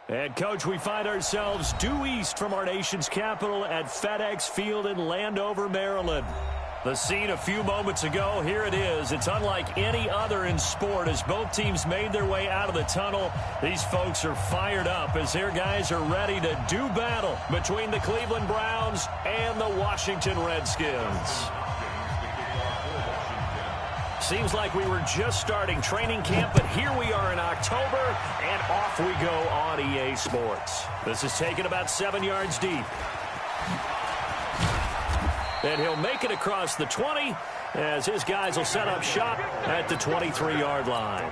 And, Coach, we find ourselves due east from our nation's capital at FedEx Field in Landover, Maryland. The scene a few moments ago, here it is. It's unlike any other in sport as both teams made their way out of the tunnel. These folks are fired up as their guys are ready to do battle between the Cleveland Browns and the Washington Redskins. Seems like we were just starting training camp, but here we are in October, and off we go on EA Sports. This is taken about 7 yards deep. And he'll make it across the 20 as his guys will set up shop at the 23-yard line.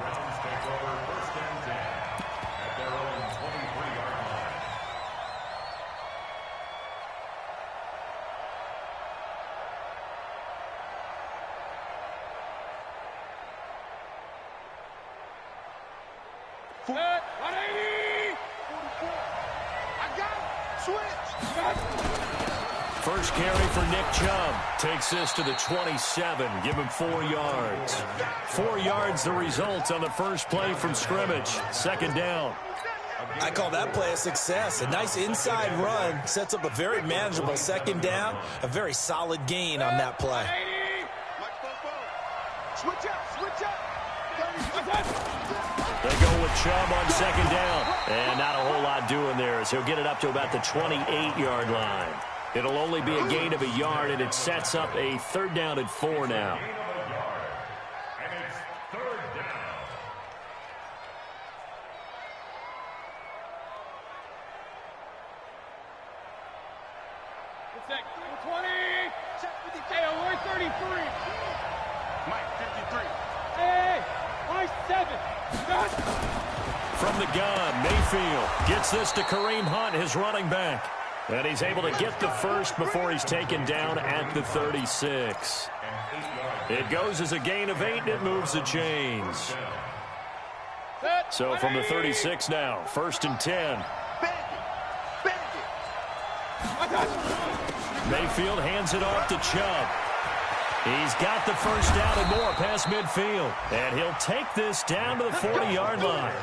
Set, 180! 44. I got it. Switch. First carry for Nick Chubb. Takes this to the 27. Give him 4 yards. 4 yards the result on the first play from scrimmage. Second down. I call that play a success. A nice inside run. Sets up a very manageable second down. A very solid gain on that play. Switch up, switch up. They go with Chubb on second down. And not a whole lot doing there as he'll get it up to about the 28-yard line. It'll only be a gain of a yard, and it sets up a 3rd down and 4 now. From the gun, Mayfield gets this to Kareem Hunt, his running back. And he's able to get the first before he's taken down at the 36. It goes as a gain of 8, and it moves the chains. So from the 36 now, 1st and 10. Mayfield hands it off to Chubb. He's got the first down and more past midfield. And he'll take this down to the 40-yard line.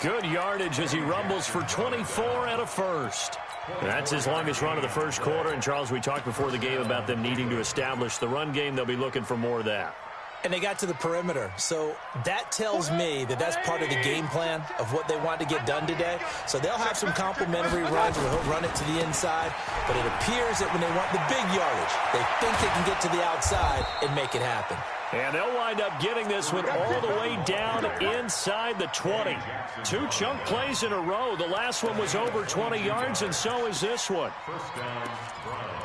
Good yardage as he rumbles for 24 and a first. That's his longest run of the first quarter. And, Charles, we talked before the game about them needing to establish the run game. They'll be looking for more of that. And they got to the perimeter. So that tells me that that's part of the game plan of what they want to get done today. So they'll have some complimentary runs where he'll run it to the inside. But it appears that when they want the big yardage, they think they can get to the outside and make it happen. And they'll wind up getting this one all the way down inside the 20. 2 chunk plays in a row. The last one was over 20 yards, and so is this one. First down, Browns.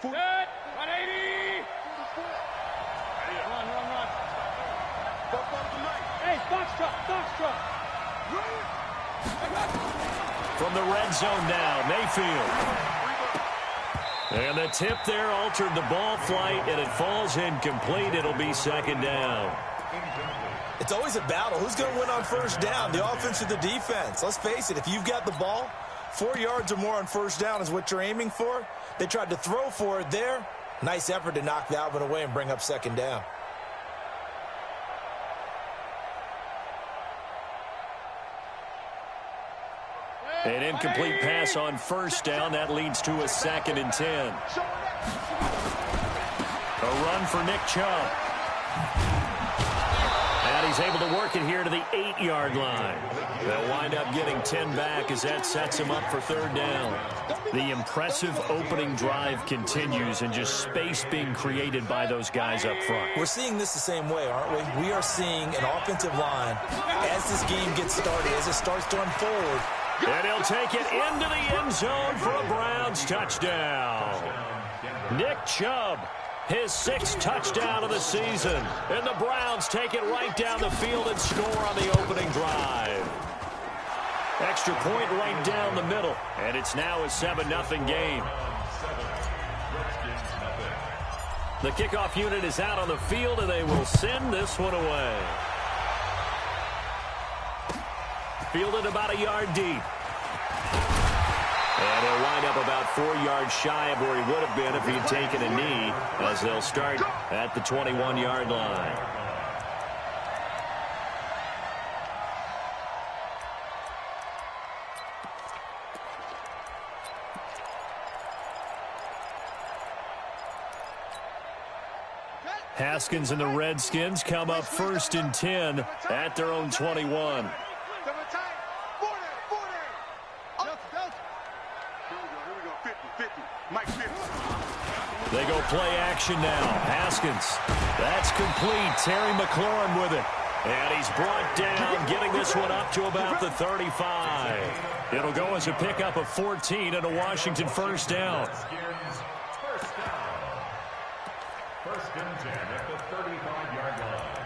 Set, 180! Run. Hey, box truck. From the red zone now, Mayfield. And the tip there altered the ball flight, and it falls incomplete. It'll be 2nd down. It's always a battle. Who's going to win on first down, the offense or the defense? Let's face it, if you've got the ball, 4 yards or more on first down is what you're aiming for. They tried to throw for it there. Nice effort to knock that one away and bring up 2nd down. An incomplete pass on first down. That leads to a 2nd and 10. A run for Nick Chubb. And he's able to work it here to the 8-yard line. They'll wind up getting 10 back as that sets him up for 3rd down. The impressive opening drive continues and just space being created by those guys up front. We're seeing this the same way, aren't we? We are seeing an offensive line as this game gets started, as it starts to unfold. And he'll take it into the end zone for a Browns touchdown. Nick Chubb, his 6th touchdown of the season. And the Browns take it right down the field and score on the opening drive. Extra point right down the middle. And it's now a 7-0 game. The kickoff unit is out on the field, and they will send this one away. Fielded about a yard deep. And he'll wind up about 4 yards shy of where he would have been if he had taken a knee, as they'll start at the 21-yard line. Haskins and the Redskins come up 1st and 10 at their own 21. They go play action now. Haskins. That's complete. Terry McLaurin with it. And he's brought down, getting this one up to about the 35. It'll go as a pickup of 14 and a Washington first down. First and 10 at the 35-yard line.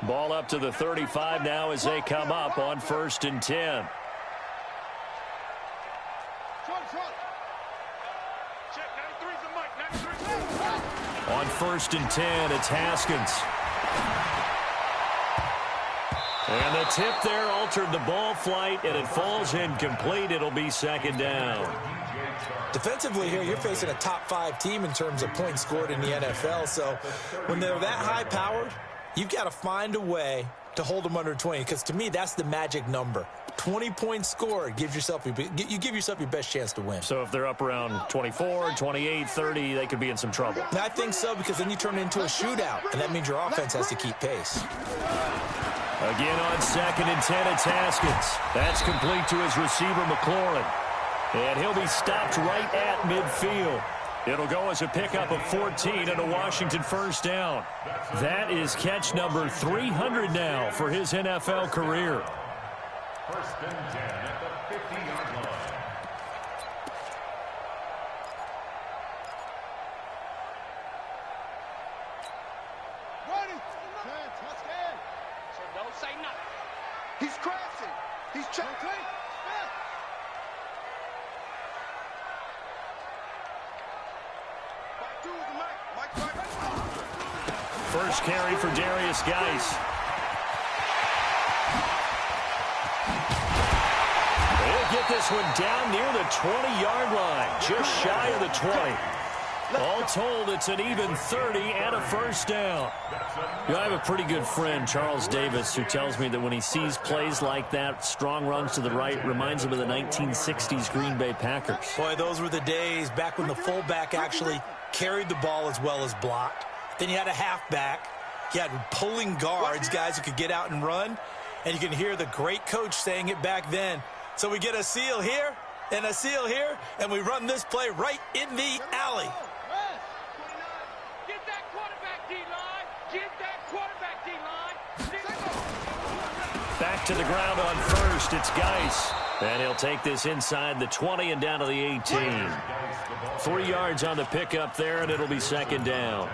Ball up to the 35 now as they come up on 1st and 10. On 1st and 10, it's Haskins. And the tip there altered the ball flight, and it falls incomplete. It'll be 2nd down. Defensively here, you're facing a top 5 team in terms of points scored in the NFL. So when they're that high-powered, you've got to find a way to hold them under 20, because to me, that's the magic number. 20 points scored, you give yourself your best chance to win. So if they're up around 24, 28, 30, they could be in some trouble. And I think so, because then you turn it into a shootout, and that means your offense has to keep pace. Again on 2nd and 10, it's Haskins. That's complete to his receiver, McLaurin. And he'll be stopped right at midfield. It'll go as a pickup of 14 and a Washington first down. That is catch number 300 now for his NFL career. First and 10 at the 50-yard line. So don't say nothing. He's crashing. He's checking. First carry for Darius Geis. They'll get this one down near the 20-yard line, just shy of the 20. All told, it's an even 30 and a first down. You know, I have a pretty good friend, Charles Davis, who tells me that when he sees plays like that, strong runs to the right, reminds him of the 1960s Green Bay Packers. Boy, those were the days back when the fullback actually carried the ball as well as blocked. Then you had a halfback. You had pulling guards, guys who could get out and run. And you can hear the great coach saying it back then. So we get a seal here and a seal here, and we run this play right in the alley. Get that quarterback D-line. Get that quarterback D-line. Back to the ground on first. It's Geis. And he'll take this inside the 20 and down to the 18. 3 yards on the pickup there, and it'll be 2nd down.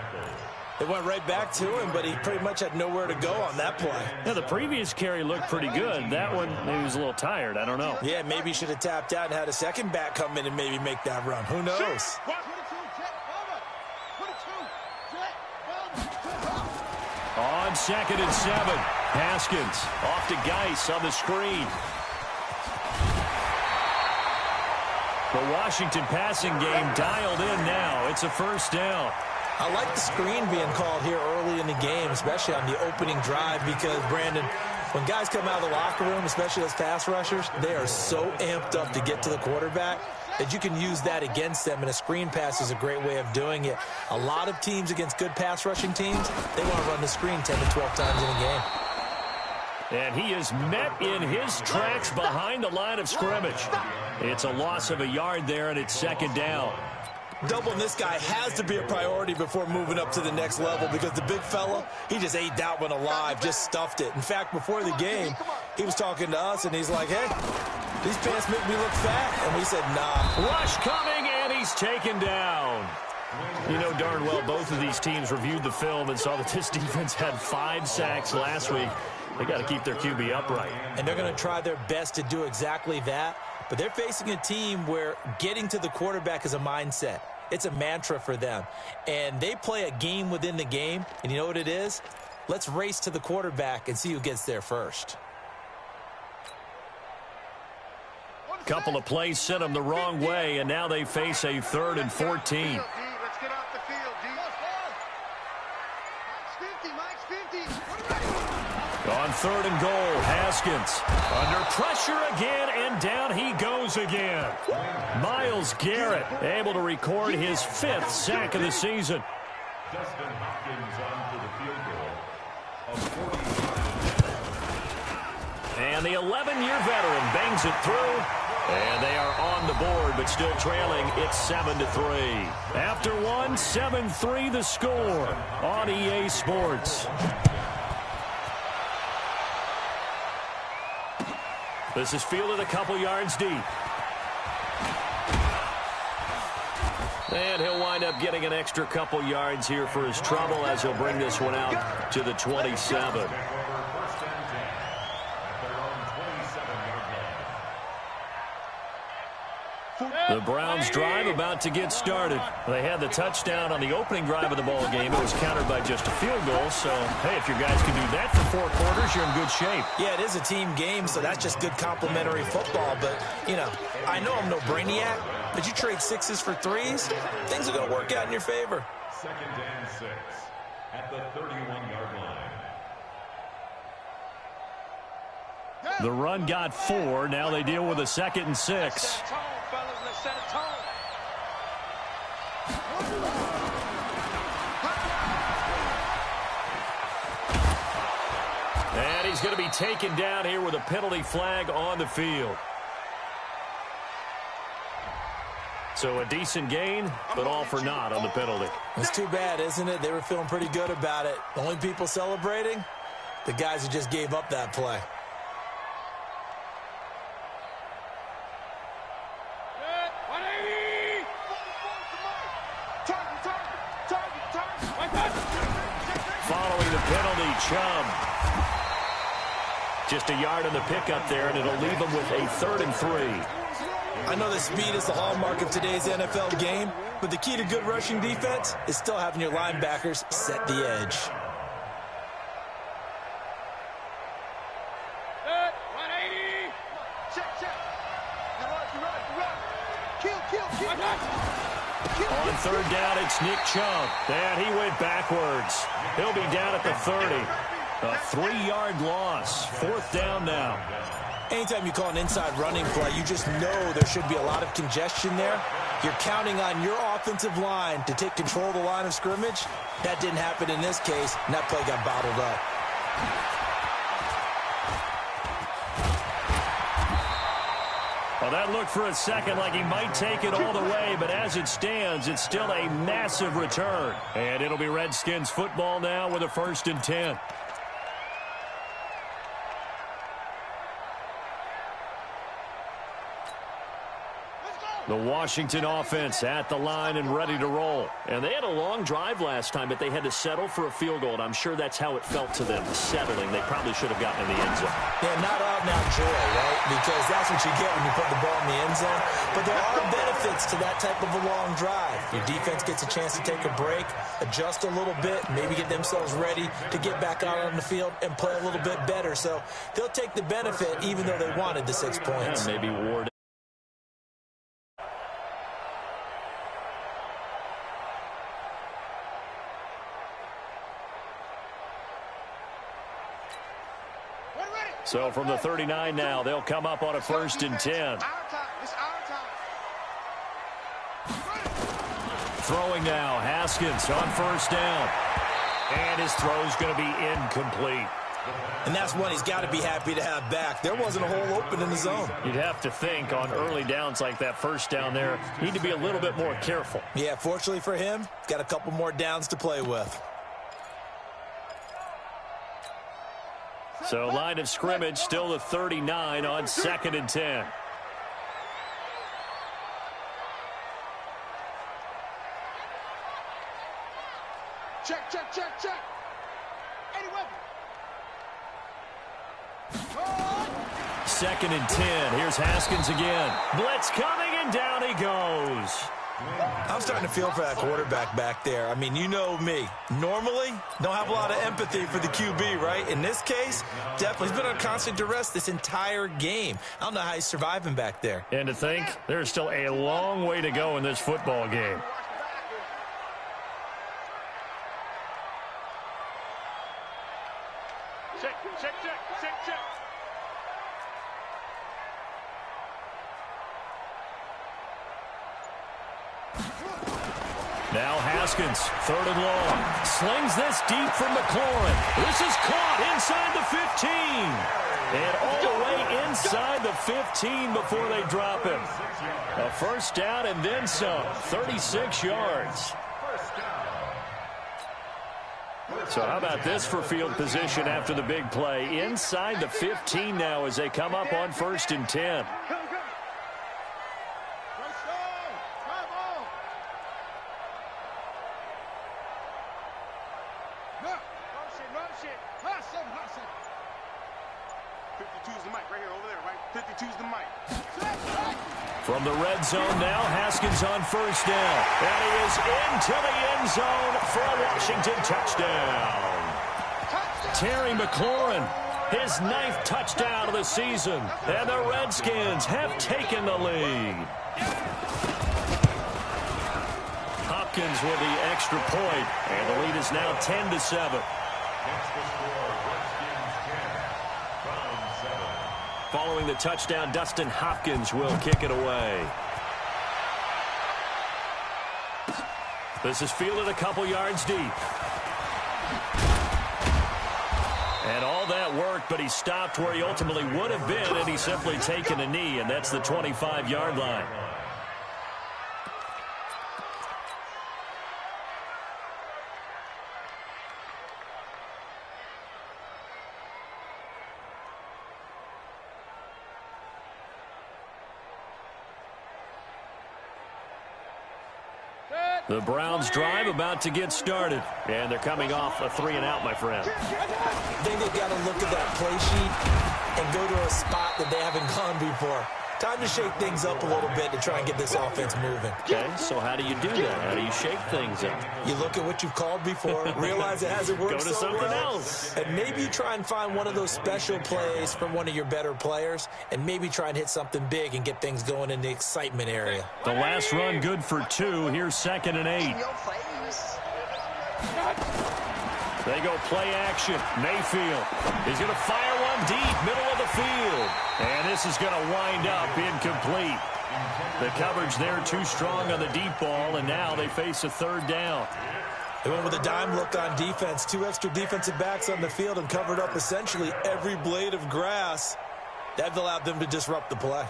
It went right back to him, but he pretty much had nowhere to go on that play. Yeah, the previous carry looked pretty good. That one, maybe he was a little tired. I don't know. Yeah, maybe he should have tapped out and had a second back come in and maybe make that run. Who knows? On 2nd and 7, Haskins off to Geis on the screen. The Washington passing game dialed in now. It's a first down. I like the screen being called here early in the game, especially on the opening drive, because, Brandon, when guys come out of the locker room, especially those pass rushers, they are so amped up to get to the quarterback that you can use that against them, and a screen pass is a great way of doing it. A lot of teams against good pass rushing teams, they want to run the screen 10 to 12 times in a game. And he is met in his tracks behind the line of scrimmage. It's a loss of a yard there, and it's 2nd down. Doubling this guy has to be a priority before moving up to the next level, because the big fella, he just ate that one alive, just stuffed it. In fact, before the game, he was talking to us, and he's like, hey, these pants make me look fat. And we said, nah. Rush coming, and he's taken down. You know darn well both of these teams reviewed the film and saw that this defense had 5 sacks last week. They got to keep their QB upright. And they're going to try their best to do exactly that. But they're facing a team where getting to the quarterback is a mindset. It's a mantra for them. And they play a game within the game. And you know what it is? let's race to the quarterback and see who gets there first. Couple of plays sent them the wrong way, and now they face a 3rd and 14. Let's get off the field, D. Mike's 50. On 3rd and goal, Haskins under pressure again, and down he goes again. Myles Garrett able to record his 5th sack of the season. Dustin Hopkins on to the field goal of 40. And the 11-year veteran bangs it through. And they are on the board, but still trailing. It's 7-3. After one, 7-3 the score on EA Sports. This is fielded a couple yards deep. And he'll wind up getting an extra couple yards here for his trouble as he'll bring this one out to the 27. The Browns drive about to get started. They had the touchdown on the opening drive of the ball game. It was countered by just a field goal. So, hey, if your guys can do that for 4 quarters, you're in good shape. Yeah, it is a team game, so that's just good complementary football. But, you know, I know I'm no brainiac, but you trade 6s for 3s, things are going to work out in your favor. 2nd and 6 at the 31-yard line. The run got 4. Now they deal with a 2nd and 6. And he's going to be taken down here with a penalty flag on the field. So a decent gain, but all for naught on the penalty. It's too bad, isn't it? They were feeling pretty good about it. The only people celebrating, the guys who just gave up that play. Following the penalty, Chubb. Just a yard on the pickup there, and it'll leave them with a 3rd and 3. I know that speed is the hallmark of today's NFL game, but the key to good rushing defense is still having your linebackers set the edge. On 3rd down, it's Nick Chubb. And he went backwards. He'll be down at the 30. A 3-yard loss. 4th down now. Anytime you call an inside running play, you just know there should be a lot of congestion there. You're counting on your offensive line to take control of the line of scrimmage. That didn't happen in this case, and that play got bottled up. Well, that looked for a second like he might take it all the way, but as it stands, it's still a massive return. And it'll be Redskins football now with a 1st and 10. The Washington offense at the line and ready to roll. And they had a long drive last time, but they had to settle for a field goal, and I'm sure that's how it felt to them, settling. They probably should have gotten in the end zone. Yeah, not out-and-out joy, right? Because that's what you get when you put the ball in the end zone. But there are benefits to that type of a long drive. Your defense gets a chance to take a break, adjust a little bit, maybe get themselves ready to get back out on the field and play a little bit better. So they'll take the benefit even though they wanted the 6 points. Yeah, maybe Ward. So from the 39 now, they'll come up on a 1st and 10. Throwing now, Haskins on 1st down. And his throw's going to be incomplete. And that's one he's got to be happy to have back. There wasn't a hole open in the zone. You'd have to think on early downs like that 1st down there, need to be a little bit more careful. Yeah, fortunately for him, got a couple more downs to play with. So line of scrimmage still the 39 on 2nd and 10. Check. 2nd and 10. Here's Haskins again. Blitz coming, and down he goes. I'm starting to feel for that quarterback back there. I mean, you know me. Normally, don't have a lot of empathy for the QB, right? In this case, definitely. He's been on constant duress this entire game. I don't know how he's surviving back there. And to think, there's still a long way to go in this football game. Check. Now Haskins, 3rd and long. Slings this deep from McLaurin. This is caught inside the 15. And all the way inside the 15 before they drop him. A first down and then some. 36 yards. So how about this for field position after the big play? Inside the 15 now as they come up on 1st and 10. From the red zone now, Haskins on 1st down. And he is into the end zone for a Washington touchdown. Terry McLaurin, his 9th touchdown of the season. And the Redskins have taken the lead. Hopkins with the extra point. And the lead is now 10-7. Following the touchdown, Dustin Hopkins will kick it away. This is fielded a couple yards deep. And all that worked, but he stopped where he ultimately would have been, and he's simply taken a knee, and that's the 25-yard line. The Browns drive about to get started. And they're coming off a 3-and-out, my friend. I think they've got to look at that play sheet and go to a spot that they haven't gone before. Time to shake things up a little bit to try and get this offense moving. Okay, so how do you do that? How do you shake things up? You look at what you've called before, realize it hasn't worked Go to so something well, else. and maybe you try and find one of those special plays from one of your better players, and maybe try and hit something big and get things going in the excitement area. The last run good for 2. Here's 2nd and 8. They go play action. Mayfield. He's going to fire one deep, middle of the field. And this is going to wind up incomplete. The coverage there too strong on the deep ball, and now they face a 3rd down. They went with a dime look on defense. 2 extra defensive backs on the field and covered up essentially every blade of grass. That allowed them to disrupt the play.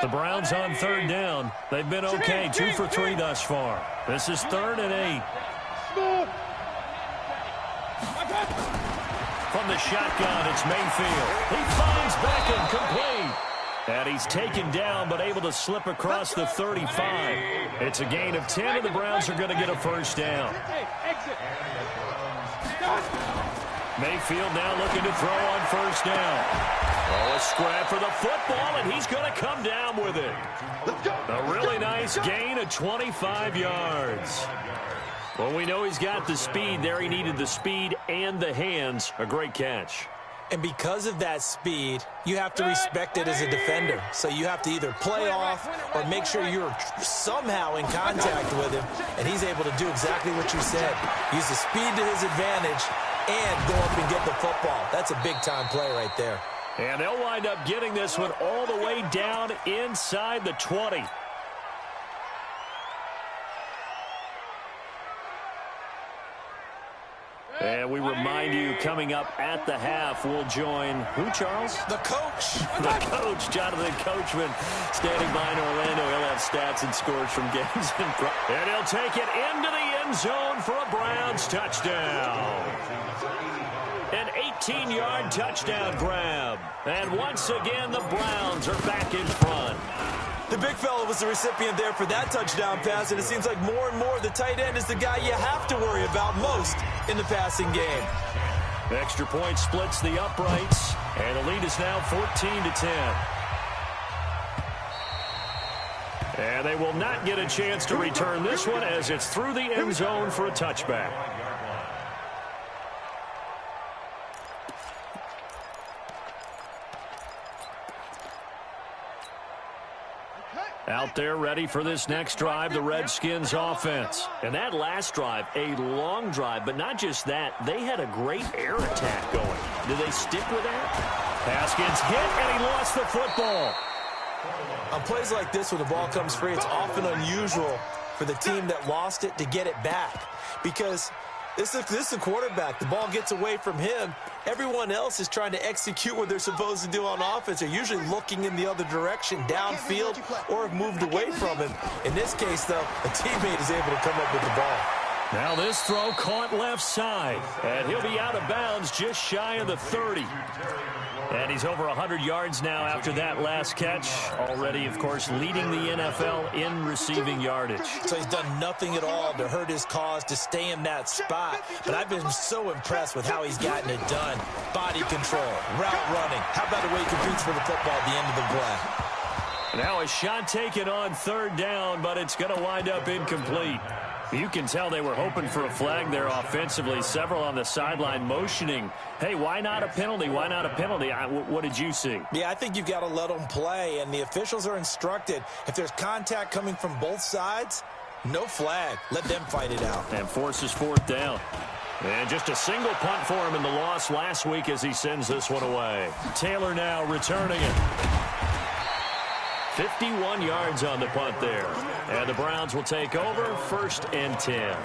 The Browns on 3rd down. They've been okay, 2 for 3 thus far. This is 3rd and 8. From the shotgun, it's Mayfield. He finds Beckham, complete. And he's taken down, but able to slip across the 35. It's a gain of 10, and the Browns are going to get a 1st down. Mayfield now looking to throw on 1st down. Oh, a scrap for the football, and he's going to come down with it. A really nice gain of 25 yards. Well, we know he's got the speed there. He needed the speed and the hands. A great catch. And because of that speed, you have to respect it as a defender. So you have to either play off or make sure you're somehow in contact with him. And he's able to do exactly what you said. Use the speed to his advantage and go up and get the football. That's a big-time play right there. And they'll wind up getting this one all the way down inside the 20. And we remind you, coming up at the half, we'll join who, Charles? The coach. The coach, Jonathan Coachman, standing by in Orlando. He'll have stats and scores from games in front. And he'll take it into the end zone for a Browns touchdown. An 18-yard touchdown grab. And once again, the Browns are back in front. The big fella was the recipient there for that touchdown pass, and it seems like more and more the tight end is the guy you have to worry about most in the passing game. Extra point splits the uprights, and the lead is now 14-10. And they will not get a chance to return this one as it's through the end zone for a touchback. Out there ready for this next drive, the Redskins offense. And that last drive, a long drive, but not just that. They had a great air attack going. Do they stick with that? Haskins hit, and he lost the football. On plays like this, when the ball comes free, it's often unusual for the team that lost it to get it back. Because this is a quarterback. The ball gets away from him. Everyone else is trying to execute what they're supposed to do on offense. They're usually looking in the other direction, downfield, or have moved away from him. In this case, though, a teammate is able to come up with the ball. Now this throw caught left side, and he'll be out of bounds just shy of the 30. And he's over 100 yards now after that last catch. Already, of course, leading the NFL in receiving yardage. So he's done nothing at all to hurt his cause, to stay in that spot. But I've been so impressed with how he's gotten it done. Body control, route running. How about the way he competes for the football at the end of the play? Now a shot taken on third down, but it's going to wind up incomplete. You can tell they were hoping for a flag there offensively. Several on the sideline motioning, hey, why not a penalty? Why not a penalty? What did you see? Yeah, I think you've got to let them play, and the officials are instructed. If there's contact coming from both sides, no flag. Let them fight it out. And forces fourth down. And just a single punt for him in the loss last week as he sends this one away. Taylor now returning it. 51 yards on the punt there. And the Browns will take over, 1st and 10.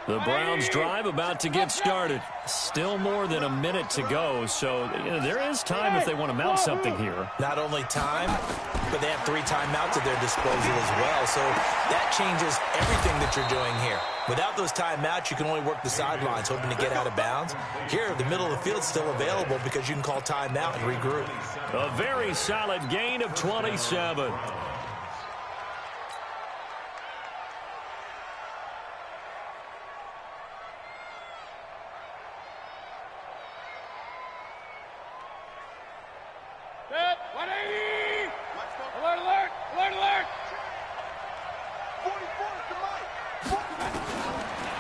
The Browns drive about to get started. Still more than a minute to go, so there is time if they want to mount something here. Not only time, but they have 3 timeouts at their disposal as well, so that changes everything that you're doing here. Without those timeouts, you can only work the sidelines, hoping to get out of bounds. Here, the middle of the field's still available because you can call timeout and regroup. A very solid gain of 27.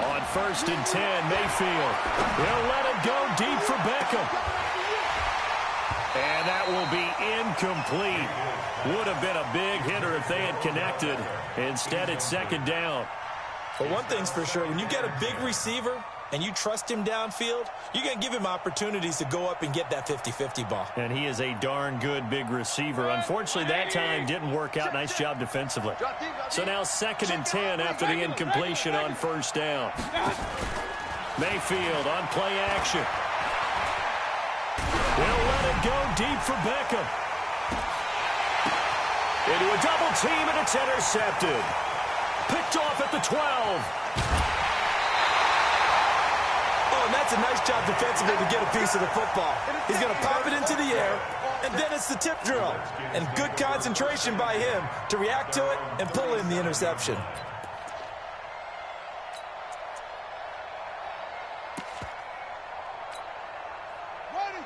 On 1st and 10, Mayfield. He'll let it go deep for Beckham. And that will be incomplete. Would have been a big hitter if they had connected. Instead, it's 2nd down. But one thing's for sure, when you get a big receiver and you trust him downfield, you're going to give him opportunities to go up and get that 50-50 ball. And he is a darn good big receiver. Unfortunately, that time didn't work out. Nice job defensively. So now 2nd and 10 after the incompletion on 1st down. Mayfield on play action. He'll let it go deep for Beckham. Into a double team, and it's intercepted. Picked off at the 12. And that's a nice job defensively to get a piece of the football. He's going to pop it into the air, and then it's the tip drill. And good concentration by him to react to it and pull in the interception.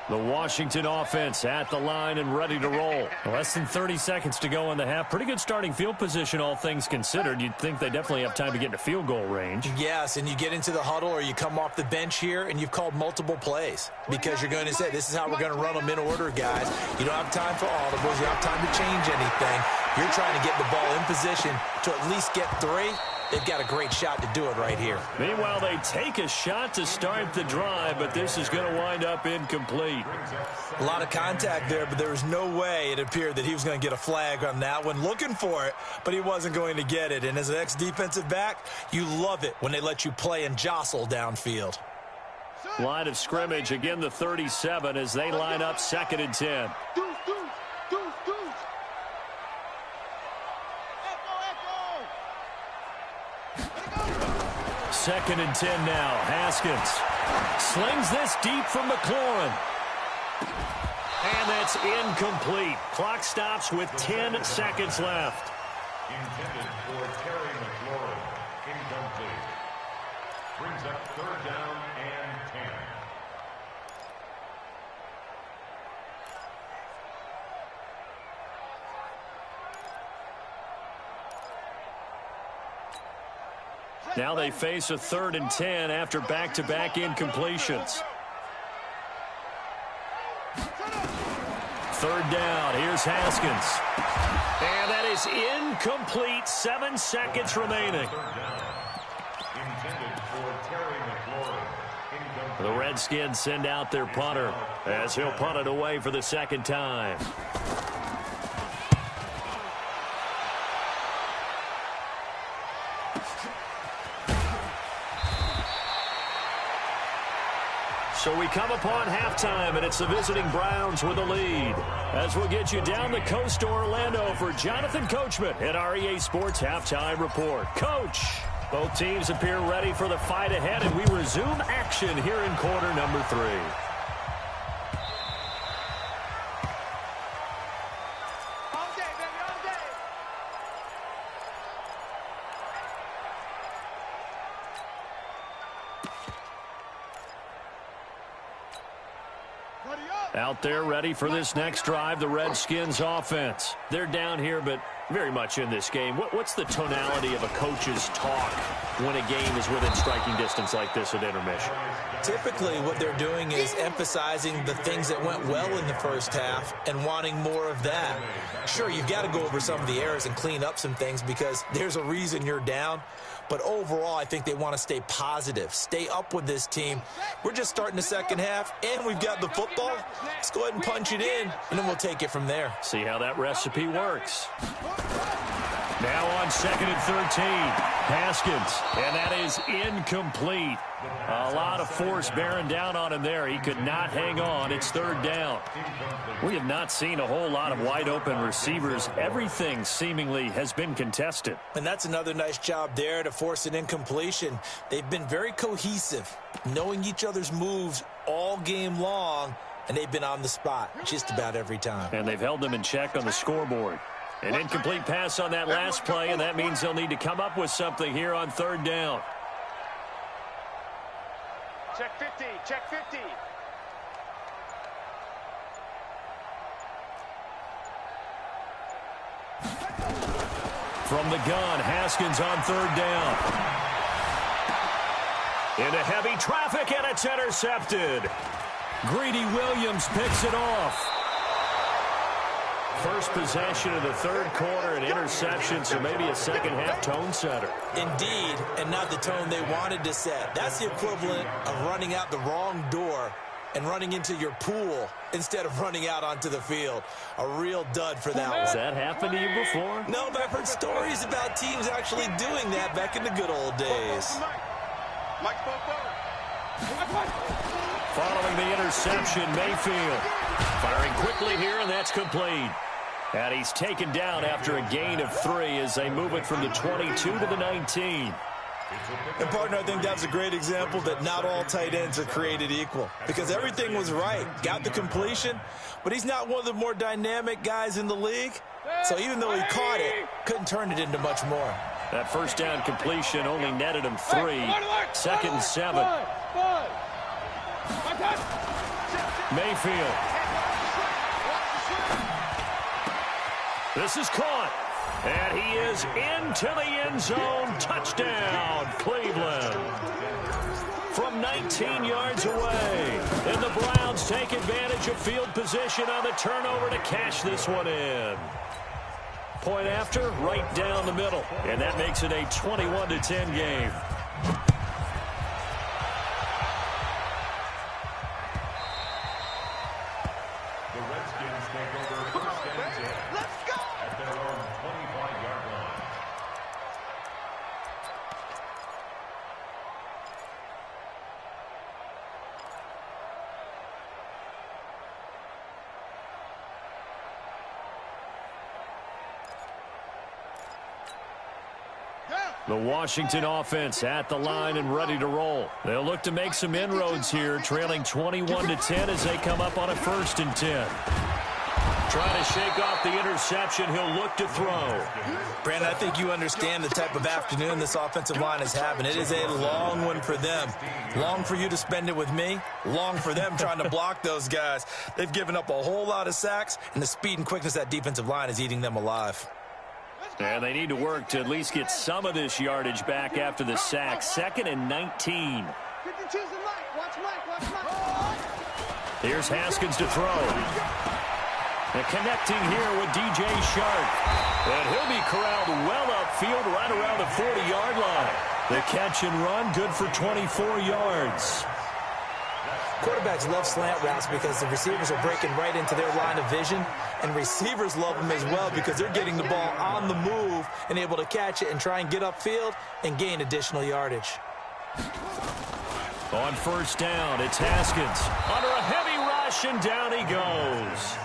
The Washington offense at the line and ready to roll. Less than 30 seconds to go in the half. Pretty good starting field position, all things considered. You'd think they definitely have time to get into field goal range. Yes, and you get into the huddle or you come off the bench here and you've called multiple plays because you're going to say, this is how we're going to run them in order, guys. You don't have time for audibles. You don't have time to change anything. You're trying to get the ball in position to at least get 3. They've got a great shot to do it right here. Meanwhile, they take a shot to start the drive, but this is going to wind up incomplete. A lot of contact there, but there was no way it appeared that he was going to get a flag on that one. Looking for it, but he wasn't going to get it. And as an ex-defensive back, you love it when they let you play and jostle downfield. Line of scrimmage, again the 37 as they line up 2nd and 10. 2nd and 10 now. Haskins slings this deep from McLaurin. And that's incomplete. Clock stops with 10 seconds left. Intended for Terry McLaurin. Incomplete. Brings up third down and 10. Now they face a 3rd and 10 after back-to-back incompletions. 3rd down. Here's Haskins. And that is incomplete. 7 seconds remaining. Intended for Terry McLaurin. Incomplete. The Redskins send out their punter as he'll punt it away for the 2nd time. So we come upon halftime, and it's the visiting Browns with a lead. As we'll get you down the coast to Orlando for Jonathan Coachman at our EA Sports Halftime Report. Coach, both teams appear ready for the fight ahead, and we resume action here in quarter number 3. Out there ready for this next drive, the Redskins offense. They're down here, but very much in this game. What's the tonality of a coach's talk when a game is within striking distance like this at intermission? Typically, what they're doing is emphasizing the things that went well in the first half and wanting more of that. Sure, you've got to go over some of the errors and clean up some things because there's a reason you're down. But overall, I think they want to stay positive, stay up with this team. We're just starting the second half, and we've got the football. Let's go ahead and punch it in, and then we'll take it from there. See how that recipe works. Now on 2nd and 13, Haskins, and that is incomplete. A lot of force bearing down on him there. He could not hang on. It's 3rd down. We have not seen a whole lot of wide-open receivers. Everything seemingly has been contested. And that's another nice job there to force an incompletion. They've been very cohesive, knowing each other's moves all game long, and they've been on the spot just about every time. And they've held them in check on the scoreboard. An incomplete pass on that last play, and that means they'll need to come up with something here on 3rd down. Check 50, check 50. From the gun, Haskins on 3rd down. Into heavy traffic, and it's intercepted. Greedy Williams picks it off. First possession of the 3rd quarter, an interception, so maybe a second-half tone setter. Indeed, and not the tone they wanted to set. That's the equivalent of running out the wrong door and running into your pool instead of running out onto the field. A real dud for that one. Has that happened to you before? No, but I've heard stories about teams actually doing that back in the good old days. Following the interception, Mayfield firing quickly here, and that's complete. And he's taken down after a gain of 3 as they move it from the 22 to the 19. And, partner, I think that's a great example that not all tight ends are created equal because everything was right. Got the completion, but he's not one of the more dynamic guys in the league. So even though he caught it, couldn't turn it into much more. That first down completion only netted him 3. 2nd and 7. Mayfield. This is caught. And he is into the end zone. Touchdown, Cleveland. From 19 yards away. And the Browns take advantage of field position on the turnover to cash this one in. Point after, right down the middle. And that makes it a 21-10 game. The Redskins take over 1st and 10. Let's go! At their own 25-yard line. Down! The Washington offense at the line and ready to roll. They'll look to make some inroads here, trailing 21-10 as they come up on a 1st and 10. Trying to shake off the interception. He'll look to throw. Brandon, I think you understand the type of afternoon this offensive line is having. It is a long one for them. Long for you to spend it with me. Long for them trying to block those guys. They've given up a whole lot of sacks, and the speed and quickness of that defensive line is eating them alive. And they need to work to at least get some of this yardage back after the sack. 2nd and 19. Here's Haskins to throw. And connecting here with DJ Shark. And he'll be corralled well upfield right around the 40-yard line. The catch and run good for 24 yards. Quarterbacks love slant routes because the receivers are breaking right into their line of vision, and receivers love them as well because they're getting the ball on the move and able to catch it and try and get upfield and gain additional yardage. On 1st down, it's Haskins. Under a heavy rush, and down he goes.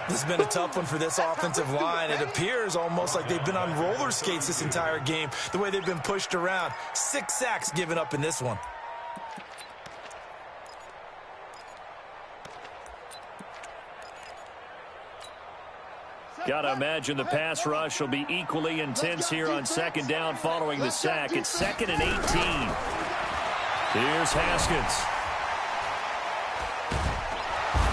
This has been a tough one for this offensive line. It appears almost like they've been on roller skates this entire game, the way they've been pushed around. 6 sacks given up in this one. Got to imagine the pass rush will be equally intense here on 2nd down following the sack. It's 2nd and 18. Here's Haskins.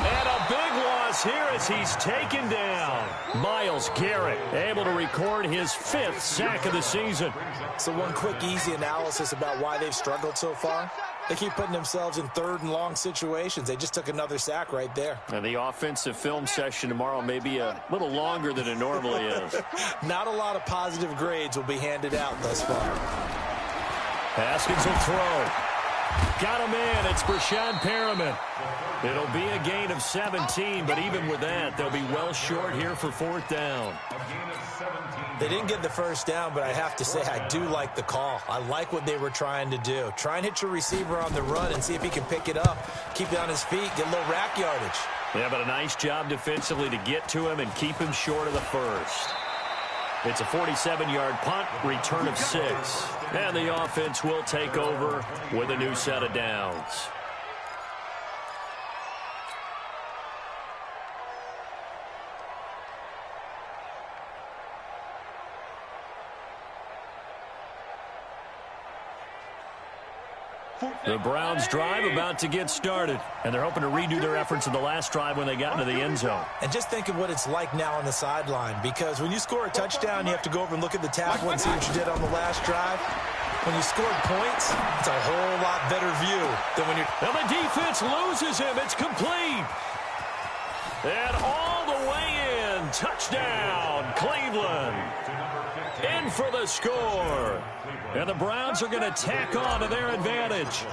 And a big loss here as he's taken down. Myles Garrett able to record his 5th sack of the season. So one quick, easy analysis about why they've struggled so far. They keep putting themselves in 3rd and long situations. They just took another sack right there. And the offensive film session tomorrow may be a little longer than it normally is. Not a lot of positive grades will be handed out thus far. Haskins will throw. Got him in. It's Brashad Perriman. It'll be a gain of 17, but even with that, they'll be well short here for 4th down. They didn't get the 1st down, but I have to say I do like the call. I like what they were trying to do. Try and hit your receiver on the run and see if he can pick it up. Keep it on his feet, get a little rack yardage. Yeah, but a nice job defensively to get to him and keep him short of the 1st. It's a 47-yard punt, return of 6. And the offense will take over with a new set of downs. The Browns drive about to get started, and they're hoping to redo their efforts in the last drive when they got into the end zone. And just think of what it's like now on the sideline, because when you score a touchdown, you have to go over and look at the tackle and see what you did on the last drive. When you scored points, it's a whole lot better view than when you're... And the defense loses him. It's complete. And all the way in. Touchdown, Cleveland. In for the score. And the Browns are going to tack on to their advantage.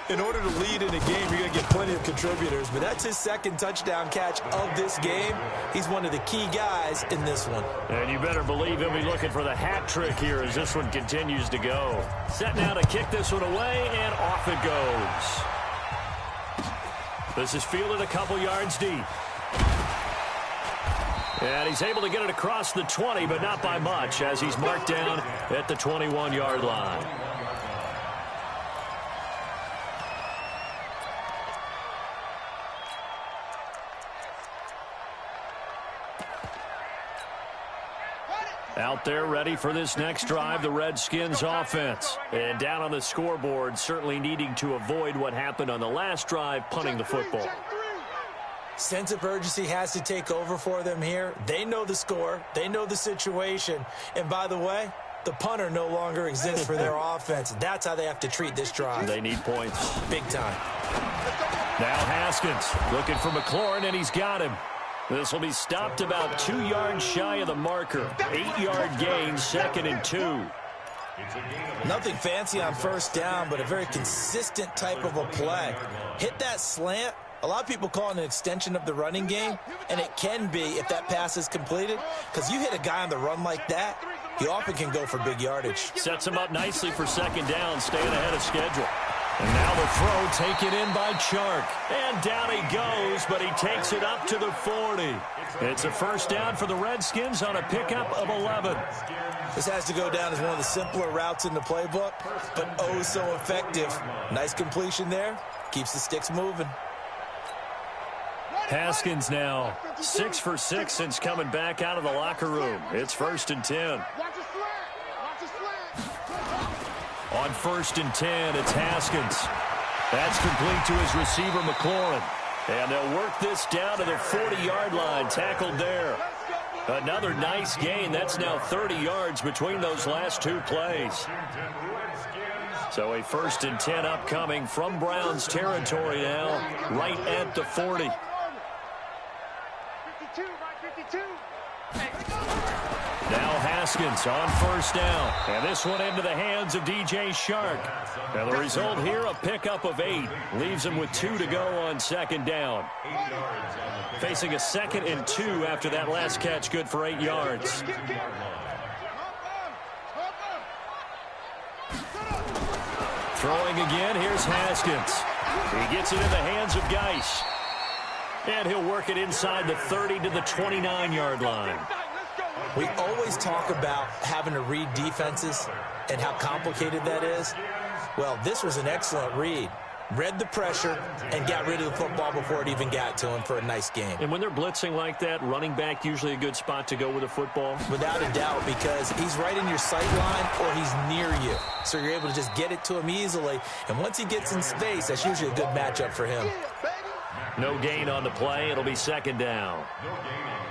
In order to lead in a game, you're going to get plenty of contributors, but that's his 2nd touchdown catch of this game. He's one of the key guys in this one. And you better believe he'll be looking for the hat trick here as this one continues to go. Set now to kick this one away, and off it goes. This is fielded a couple yards deep. And he's able to get it across the 20, but not by much, as he's marked down at the 21-yard line. Out there ready for this next drive, the Redskins offense. And down on the scoreboard, certainly needing to avoid what happened on the last drive, punting the football. Sense of urgency has to take over for them here. They know the score. They know the situation. And by the way, the punter no longer exists for their offense. That's how they have to treat this drive. They need points. Big time. Now Haskins looking for McLaurin, and he's got him. This will be stopped about 2 yards shy of the marker. 8-yard gain, 2nd and 2. Nothing fancy on 1st down, but a very consistent type of a play. Hit that slant. A lot of people call it an extension of the running game, and it can be if that pass is completed, because you hit a guy on the run like that, he often can go for big yardage. Sets him up nicely for 2nd down, staying ahead of schedule. And now the throw taken in by Chark. And down he goes, but he takes it up to the 40. It's a first down for the Redskins on a pickup of 11. This has to go down as one of the simpler routes in the playbook, but oh so effective. Nice completion there. Keeps the sticks moving. Haskins now 6 for 6 since coming back out of the locker room. It's 1st and 10. On 1st and 10, it's Haskins. That's complete to his receiver, McLaurin. And they'll work this down to the 40-yard line, tackled there. Another nice gain. That's now 30 yards between those last two plays. So a 1st and 10 upcoming from Browns territory now, right at the 40. 52. Now Haskins on 1st down. And this one into the hands of DJ Chark. And the result here, a pickup of 8. Leaves him with 2 to go on 2nd down. Facing a 2nd and 2 after that last catch, good for 8 yards. Throwing again, here's Haskins. He gets it in the hands of Geis. And he'll work it inside the 30 to the 29-yard line. We always talk about having to read defenses and how complicated that is. Well, this was an excellent read. Read the pressure and got rid of the football before it even got to him for a nice game. And when they're blitzing like that, running back usually a good spot to go with a football? Without a doubt, because he's right in your sight line or he's near you. So you're able to just get it to him easily. And once he gets in space, that's usually a good matchup for him. No gain on the play. It'll be 2nd down.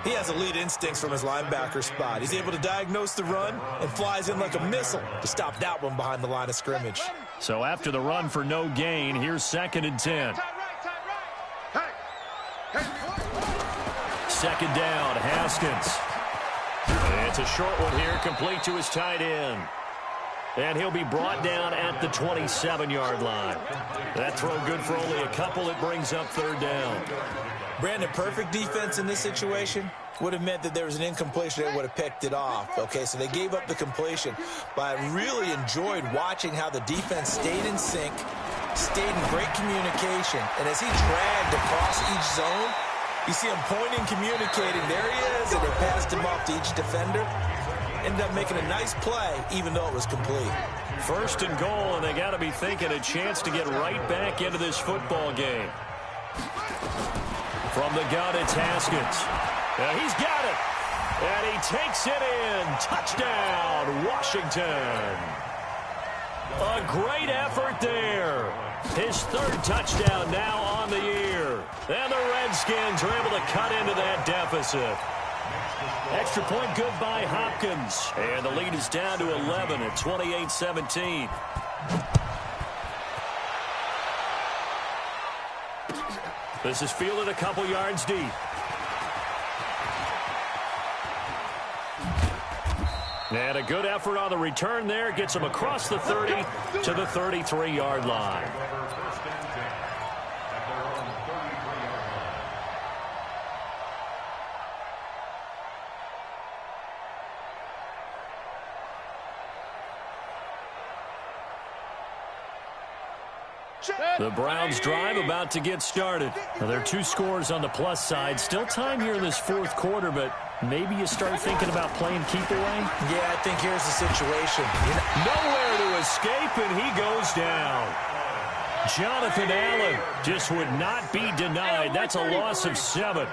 He has elite instincts from his linebacker spot. He's able to diagnose the run and flies in like a missile to stop that one behind the line of scrimmage. So after the run for no gain, here's 2nd and 10. 2nd down, Haskins. It's a short one here, complete to his tight end. And he'll be brought down at the 27-yard line. That throw good for only a couple. It brings up 3rd down. Brandon, perfect defense in this situation would have meant that there was an incompletion. They would have picked it off. Okay, so they gave up the completion. But I really enjoyed watching how the defense stayed in sync, stayed in great communication. And as he dragged across each zone, you see him pointing, communicating. There he is, and they passed him off to each defender. Ended up making a nice play, even though it was complete. 1st and goal, and they got to be thinking a chance to get right back into this football game. From the gun, it's Haskins. He's got it. And he takes it in. Touchdown, Washington. A great effort there. His 3rd touchdown now on the year. And the Redskins are able to cut into that deficit. Extra point good by Hopkins. And the lead is down to 11 at 28-17. This is fielded a couple yards deep. And a good effort on the return there. Gets him across the 30 to the 33-yard line. The Browns drive about to get started. Now, there are 2 scores on the plus side. Still time here in this 4th quarter, but maybe you start thinking about playing keep away? Yeah, I think here's the situation. Nowhere to escape, and he goes down. Jonathan Allen just would not be denied. That's a loss of 7.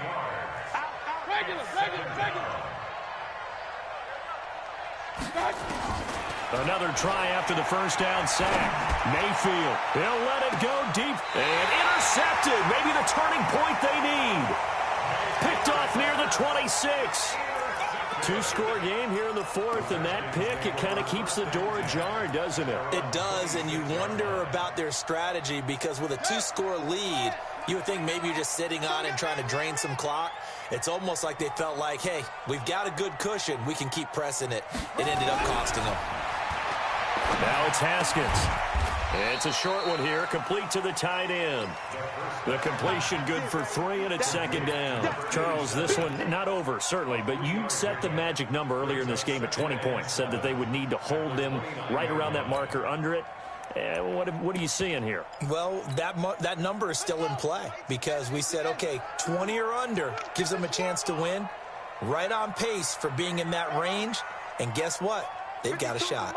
Another try after the 1st down sack. Mayfield, they'll let it go deep and intercepted. Maybe the turning point they need. Picked off near the 26. 2-score game here in the 4th, and that pick, it kind of keeps the door ajar, doesn't it? It does, and you wonder about their strategy because with a 2-score lead, you would think maybe you're just sitting on and trying to drain some clock. It's almost like they felt like, hey, we've got a good cushion. We can keep pressing it. It ended up costing them. Now it's Haskins. It's a short one here, complete to the tight end. The completion good for 3, and it's 2nd down. Charles, this one not over, certainly, but you set the magic number earlier in this game at 20 points. Said that they would need to hold them right around that marker under it. What are you seeing here? Well, that number is still in play because we said, okay, 20 or under gives them a chance to win. Right on pace for being in that range. And guess what? They've got a shot.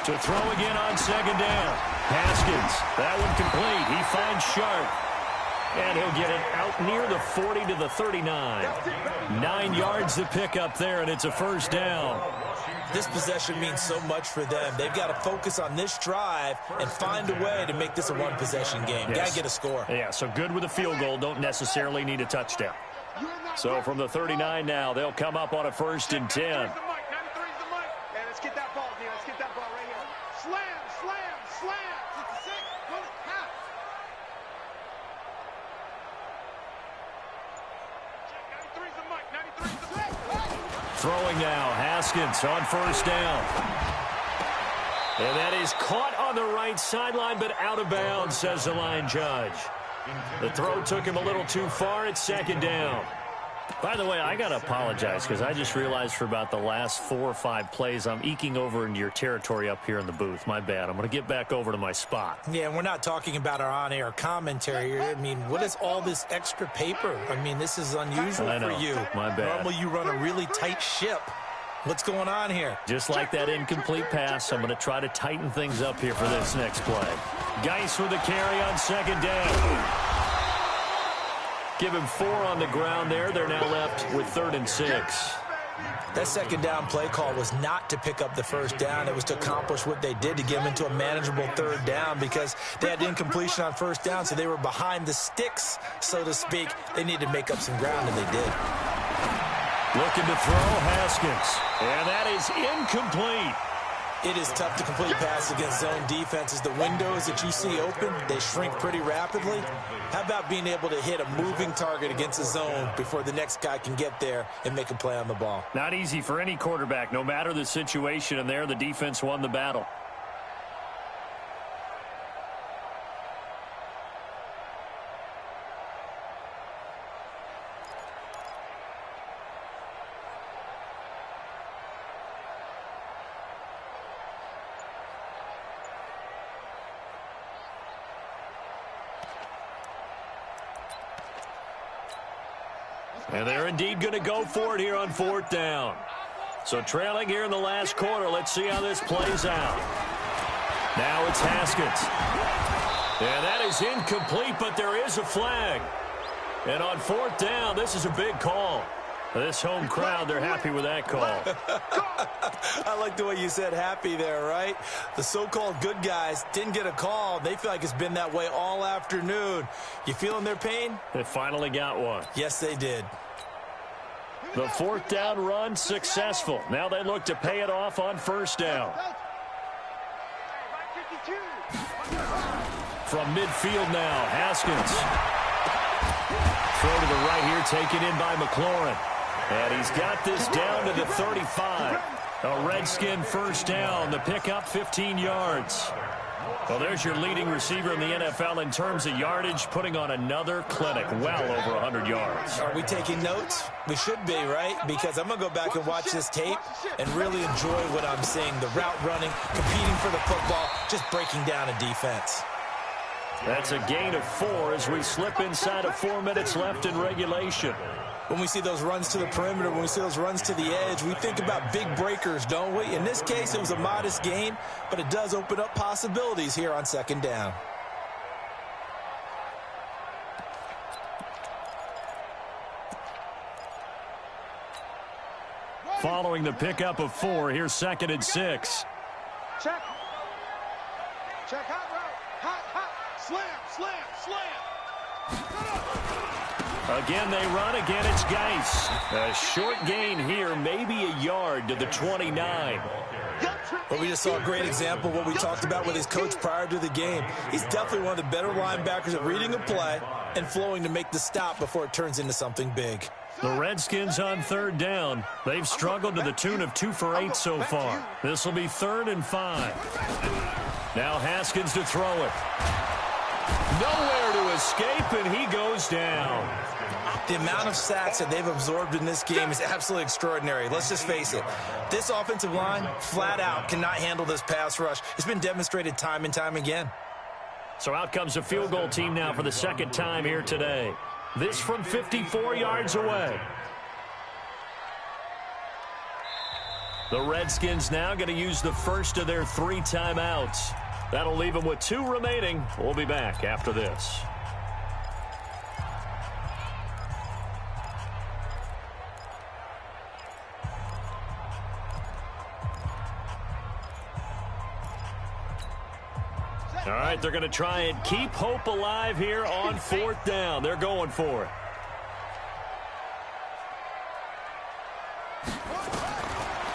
To throw again on second down. Haskins, that one complete. He finds Sharp. And he'll get it out near the 40 to the 39. 9 yards to pick up there, and it's a first down. This possession means so much for them. They've got to focus on this drive and find a way to make this a one-possession game. Yes. Got to get a score. Yeah, so good with a field goal. Don't necessarily need a touchdown. So from the 39 now, they'll come up on a 1st and 10. Let's get that ball here. Let's get that ball right here. Slam, slam, slam. 56, pull it, half. Check, 93's the mic, 93's the mic. Throwing now, Haskins on 1st down. And that is caught on the right sideline, but out of bounds, says the line judge. The throw took him a little too far. It's 2nd down. By the way, I got to apologize because I just realized for about the last 4 or 5 plays, I'm eking over into your territory up here in the booth. My bad. I'm going to get back over to my spot. Yeah, we're not talking about our on-air commentary here. I mean, what is all this extra paper? I mean, this is unusual for you. My bad. Normally you run a really tight ship. What's going on here? Just like that incomplete pass, I'm going to try to tighten things up here for this next play. Geis with a carry on 2nd down. Give him 4 on the ground there. They're now left with 3rd and 6. That 2nd down play call was not to pick up the 1st down. It was to accomplish what they did to get them into a manageable 3rd down because they had incompletion on 1st down, so they were behind the sticks, so to speak. They needed to make up some ground, and they did. Looking to throw, Haskins. And that is incomplete. It is tough to complete passes against zone defenses. The windows that you see open, they shrink pretty rapidly. How about being able to hit a moving target against a zone before the next guy can get there and make a play on the ball? Not easy for any quarterback, no matter the situation, and there the defense won the battle. And they're indeed going to go for it here on 4th down. So trailing here in the last quarter. Let's see how this plays out. Now it's Haskins. And that is incomplete, but there is a flag. And on 4th down, this is a big call. This home crowd, they're happy with that call. I like the way you said happy there, right? The so-called good guys didn't get a call. They feel like it's been that way all afternoon. You feeling their pain? They finally got one. Yes, they did. The 4th down run successful. Now they look to pay it off on 1st down. From midfield now, Haskins. Throw to the right here, taken in by McLaurin. And he's got this down to the 35. A Redskin 1st down. The pickup, 15 yards. Well, there's your leading receiver in the NFL in terms of yardage, putting on another clinic, well over 100 yards. Are we taking notes? We should be, right? Because I'm going to go back and watch this tape and really enjoy what I'm seeing. The route running, competing for the football, just breaking down a defense. That's a gain of 4 as we slip inside of 4 minutes left in regulation. When we see those runs to the perimeter, when we see those runs to the edge, we think about big breakers, don't we? In this case, it was a modest gain, but it does open up possibilities here on 2nd down. Following the pickup of 4, here's 2nd and 6. Check. Check, hot route. Hot. Slam, slam, slam. Again, they run. Again, it's Geis. A short gain here, maybe a yard to the 29. But we just saw a great example of what we talked about with his coach prior to the game. He's definitely one of the better linebackers at reading a play and flowing to make the stop before it turns into something big. The Redskins on 3rd down. They've struggled to the tune of 2 for 8 so far. This will be 3rd and 5. Now Haskins to throw it. Nowhere to escape, and he goes down. The amount of sacks that they've absorbed in this game is absolutely extraordinary. Let's just face it. This offensive line, flat out, cannot handle this pass rush. It's been demonstrated time and time again. So out comes a field goal team now for the second time here today. This from 54 yards away. The Redskins now going to use the first of their 3 timeouts. That'll leave them with 2 remaining. We'll be back after this. All right, they're going to try and keep hope alive here on 4th down. They're going for it.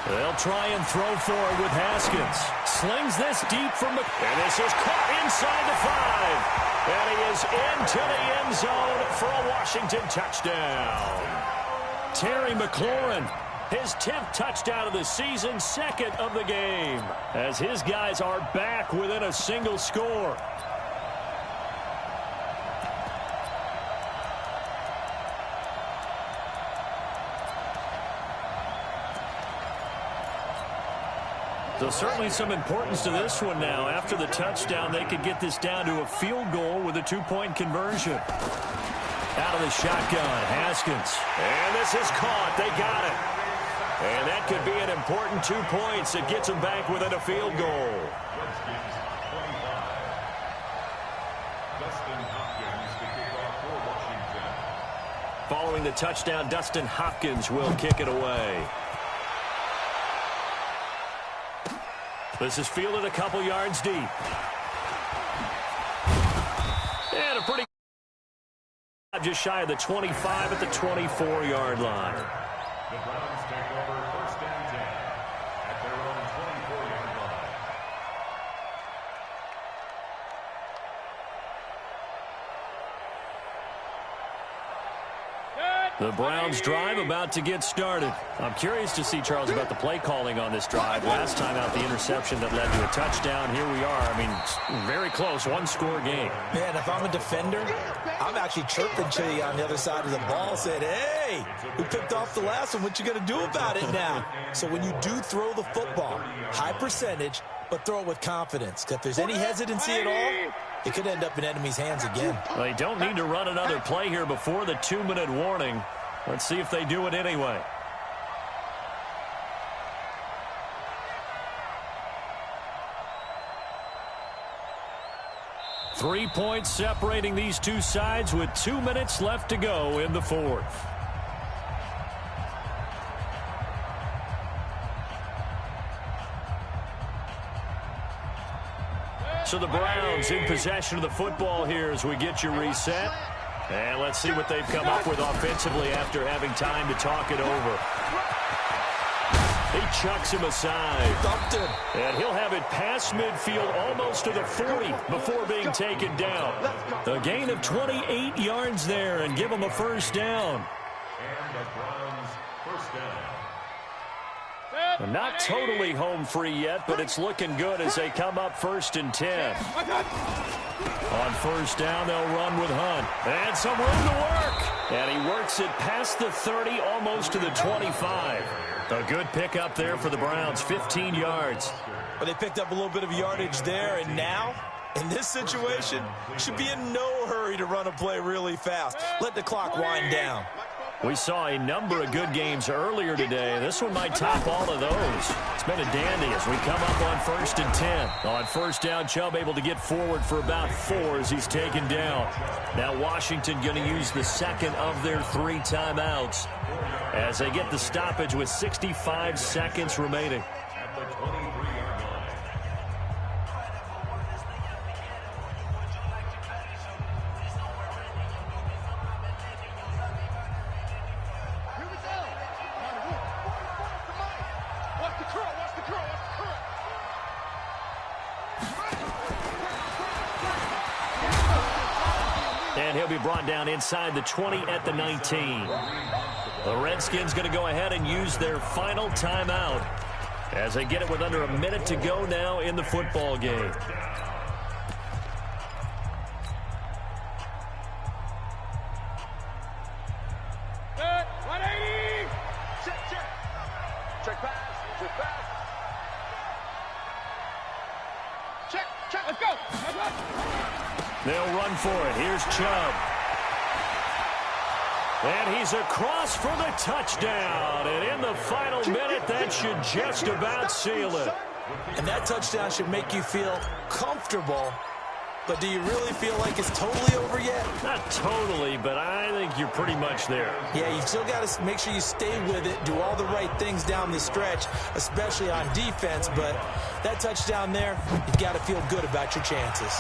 They'll try and throw for it with Haskins. Slings this deep from the... And this is caught inside the 5. And he is into the end zone for a Washington touchdown. Terry McLaurin, his 10th touchdown of the season, 2nd of the game, as his guys are back within a single score. So certainly some importance to this one now. After the touchdown, they could get this down to a field goal with a 2-point conversion. Out of the shotgun, Haskins. And this is caught. They got it. And that could be an important 2 points. It gets them back within a field goal. Following the touchdown, Dustin Hopkins will kick it away. This is fielded a couple yards deep. And a pretty just shy of the 25 at the 24-yard line. The Browns take over 1st and 10 at their own 24-yard line. The Browns drive about to get started. I'm curious to see, Charles, about the play calling on this drive. Last time out, the interception that led to a touchdown. Here we are. I mean, very close, 1-score game. Man, if I'm a defender, I'm actually chirping to you on the other side of the ball, saying, hey, we picked off the last one. What you going to do about it now? So when you do throw the football, high percentage, but throw it with confidence. Because if there's any hesitancy at all, it could end up in enemy's hands again. Well, they don't need to run another play here before the 2-minute warning. Let's see if they do it anyway. Three points separating these two sides with 2 minutes left to go in the 4th. So the Browns in possession of the football here as we get you reset. And let's see what they've come up with offensively after having time to talk it over. He chucks him aside. Dumped him. And he'll have it past midfield almost to the 40 before being taken down. A gain of 28 yards there and give him a 1st down. And the Browns 1st down. Not totally home free yet, but it's looking good as they come up 1st and 10. On 1st down, they'll run with Hunt. And some room to work. And he works it past the 30, almost to the 25. A good pickup there for the Browns, 15 yards. But they picked up a little bit of yardage there, and now, in this situation, should be in no hurry to run a play really fast. Let the clock wind down. We saw a number of good games earlier today. This one might top all of those. It's been a dandy as we come up on 1st and 10. On 1st down, Chubb able to get forward for about 4 as he's taken down. Now Washington going to use the 2nd of their 3 timeouts as they get the stoppage with 65 seconds remaining. At the 23-yard line. And he'll be brought down inside the 20 at the 19. The Redskins going to go ahead and use their final timeout as they get it with under a minute to go now in the football game. They'll run for it. Here's Chubb. And he's across for the touchdown. And in the final minute, that should just about seal it. And that touchdown should make you feel comfortable. But do you really feel like it's totally over yet? Not totally, but I think you're pretty much there. Yeah, you still got to make sure you stay with it, do all the right things down the stretch, especially on defense. But that touchdown there, you've got to feel good about your chances.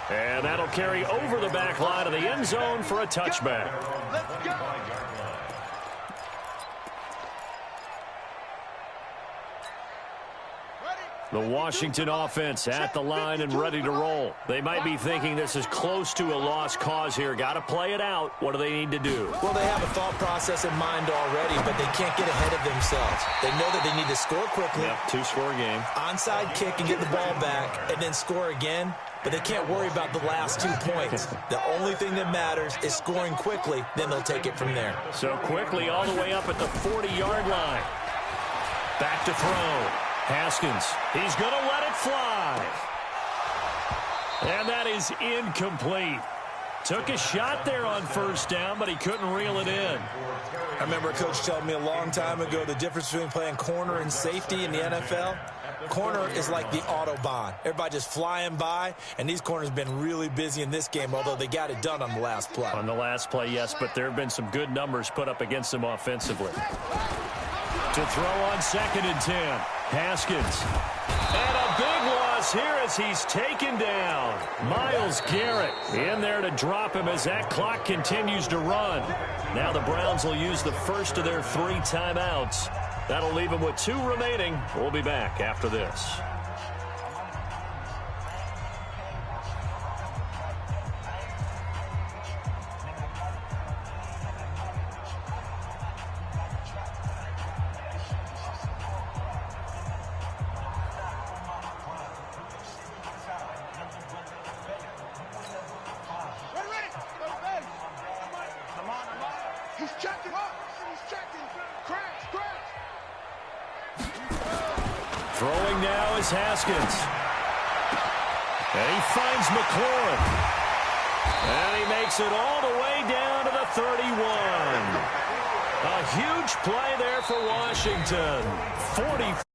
And that'll carry over the back line of the end zone for a touchback. Let's go. The Washington offense at the line and ready to roll. They might be thinking this is close to a lost cause here. Got to play it out. What do they need to do? Well, they have a thought process in mind already, but they can't get ahead of themselves. They know that they need to score quickly. Yep, two-score game. Onside kick and get the ball back, and then score again. But they can't worry about the last 2 points. The only thing that matters is scoring quickly. Then they'll take it from there. So quickly all the way up at the 40-yard line. Back to throw. Haskins, he's going to let it fly. And that is incomplete. Took a shot there on first down, but he couldn't reel it in. I remember a coach telling me a long time ago the difference between playing corner and safety in the NFL. Corner is like the Autobahn. Everybody just flying by, and these corners have been really busy in this game, although they got it done on the last play. On the last play, yes, but there have been some good numbers put up against them offensively. To throw on 2nd and 10. Haskins. And a big loss here as he's taken down. Myles Garrett in there to drop him as that clock continues to run. Now the Browns will use the first of their 3 timeouts. That'll leave them with 2 remaining. We'll be back after this. Throwing now is Haskins. And he finds McLaurin. And he makes it all the way down to the 31. A huge play there for Washington. 40.